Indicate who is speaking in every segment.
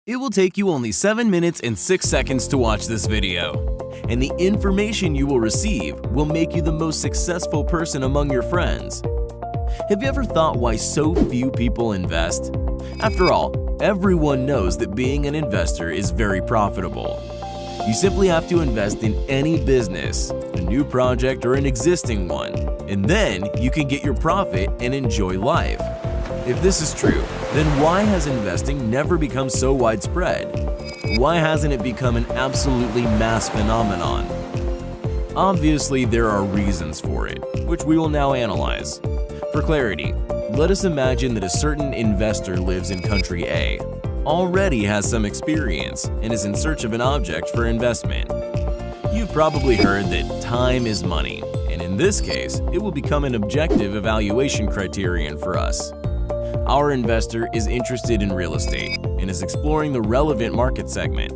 Speaker 1: It will take you only 7 minutes and 6 seconds to watch this video, and the information you will receive will make you the most successful person among your friends. Have you ever thought why so few people invest? After all, everyone knows that being an investor is very profitable. You simply have to invest in any business, a new project or an existing one, and then you can get your profit and enjoy life. If this is true, then why has investing never become so widespread? Why hasn't it become an absolutely mass phenomenon? Obviously, there are reasons for it, which we will now analyze. For clarity, let us imagine that a certain investor lives in country A, already has some experience, and is in search of an object for investment. You've probably heard that time is money, and in this case, it will become an objective evaluation criterion for us. Our investor is interested in real estate and is exploring the relevant market segment.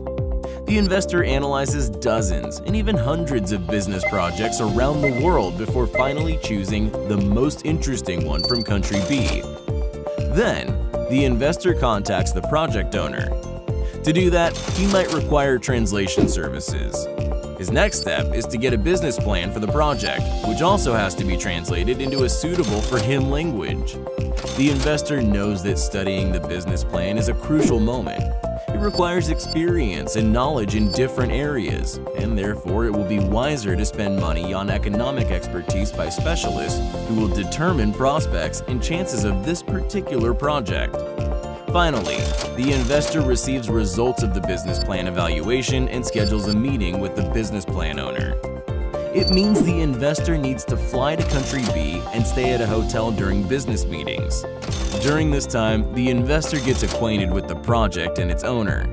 Speaker 1: The investor analyzes dozens and even hundreds of business projects around the world before finally choosing the most interesting one from country B. Then, the investor contacts the project owner. To do that, he might require translation services. His next step is to get a business plan for the project, which also has to be translated into a suitable for him language. The investor knows that studying the business plan is a crucial moment. It requires experience and knowledge in different areas, and therefore it will be wiser to spend money on economic expertise by specialists who will determine prospects and chances of this particular project. Finally, the investor receives results of the business plan evaluation and schedules a meeting with the business plan owner. It means the investor needs to fly to country B and stay at a hotel during business meetings. During this time, the investor gets acquainted with the project and its owner,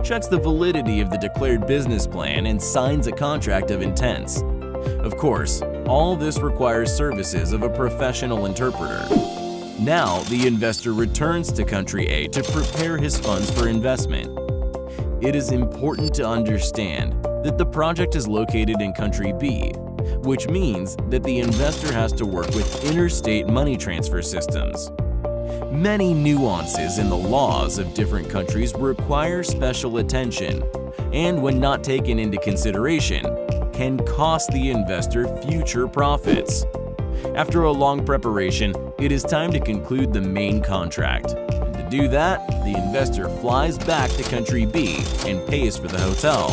Speaker 1: checks the validity of the declared business plan, and signs a contract of intents. Of course, all this requires services of a professional interpreter. Now, the investor returns to country A to prepare his funds for investment. It is important to understand that the project is located in country B, which means that the investor has to work with interstate money transfer systems. Many nuances in the laws of different countries require special attention, and when not taken into consideration, can cost the investor future profits. After a long preparation, it is time to conclude the main contract. And to do that, the investor flies back to country B and pays for the hotel.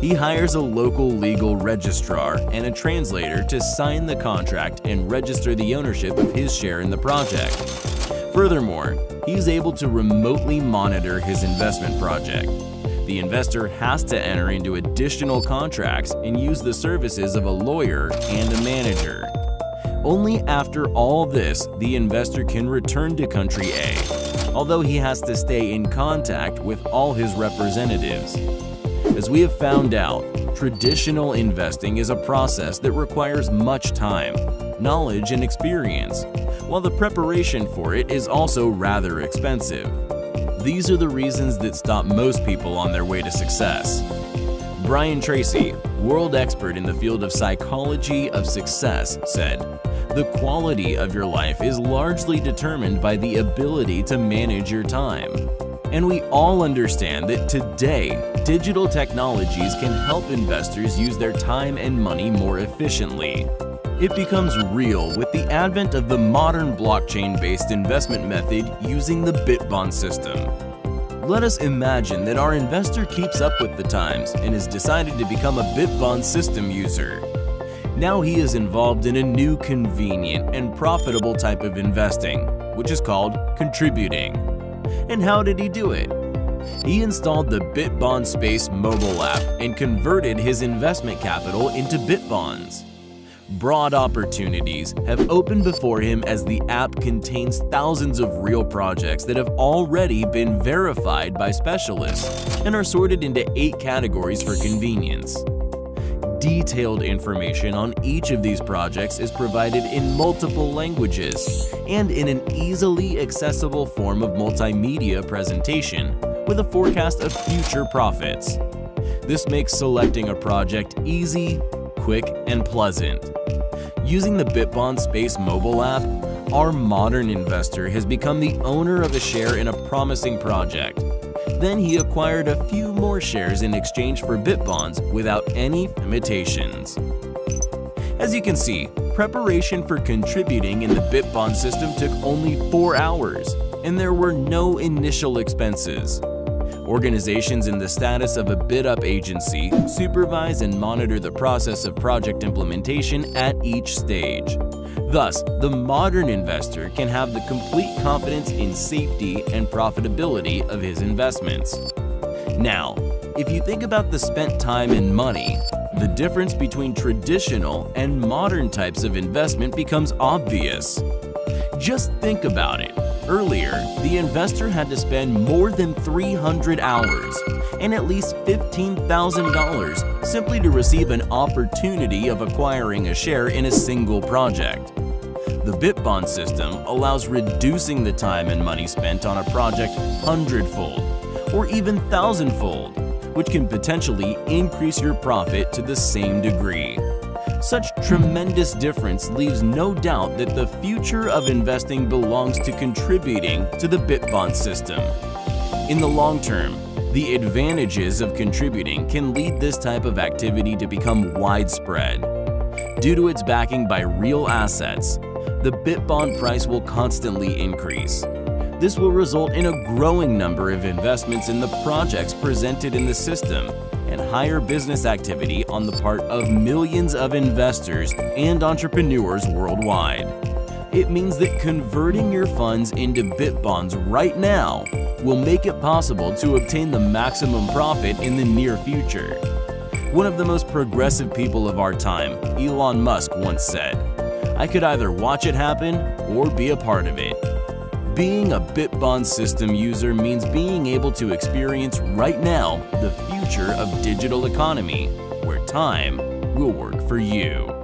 Speaker 1: He hires a local legal registrar and a translator to sign the contract and register the ownership of his share in the project. Furthermore, he is able to remotely monitor his investment project. The investor has to enter into additional contracts and use the services of a lawyer and a manager. Only after all this, the investor can return to country A, although he has to stay in contact with all his representatives. As we have found out, traditional investing is a process that requires much time, knowledge, and experience, while the preparation for it is also rather expensive. These are the reasons that stop most people on their way to success. Brian Tracy, world expert in the field of psychology of success, said, "The quality of your life is largely determined by the ability to manage your time." And we all understand that today, digital technologies can help investors use their time and money more efficiently. It becomes real with the advent of the modern blockchain-based investment method using the BitBon system. Let us imagine that our investor keeps up with the times and has decided to become a BitBon system user. Now he is involved in a new convenient and profitable type of investing, which is called contributing. And how did he do it? He installed the BitBon Space mobile app and converted his investment capital into BitBons. Broad opportunities have opened before him as the app contains thousands of real projects that have already been verified by specialists and are sorted into 8 categories for convenience. Detailed information on each of these projects is provided in multiple languages and in an easily accessible form of multimedia presentation with a forecast of future profits. This makes selecting a project easy, quick, and pleasant. Using the BitBon Space mobile app, our modern investor has become the owner of a share in a promising project. Then he acquired a few more shares in exchange for BitBonds without any limitations. As you can see, preparation for contributing in the BitBon system took only 4 hours, and there were no initial expenses. Organizations in the status of a bid-up agency supervise and monitor the process of project implementation at each stage. Thus, the modern investor can have the complete confidence in safety and profitability of his investments. Now, if you think about the spent time and money, the difference between traditional and modern types of investment becomes obvious. Just think about it. Earlier, the investor had to spend more than 300 hours and at least $15,000 simply to receive an opportunity of acquiring a share in a single project. The BitBon system allows reducing the time and money spent on a project 100-fold or even 1,000-fold, which can potentially increase your profit to the same degree. Such tremendous difference leaves no doubt that the future of investing belongs to contributing to the BitBon system. In the long term, the advantages of contributing can lead this type of activity to become widespread. Due to its backing by real assets, the BitBon price will constantly increase. This will result in a growing number of investments in the projects presented in the system and higher business activity on the part of millions of investors and entrepreneurs worldwide. It means that converting your funds into BitBonds right now will make it possible to obtain the maximum profit in the near future. One of the most progressive people of our time, Elon Musk, once said, "I could either watch it happen or be a part of it." Being a BitBon system user means being able to experience right now the future of digital economy, where time will work for you.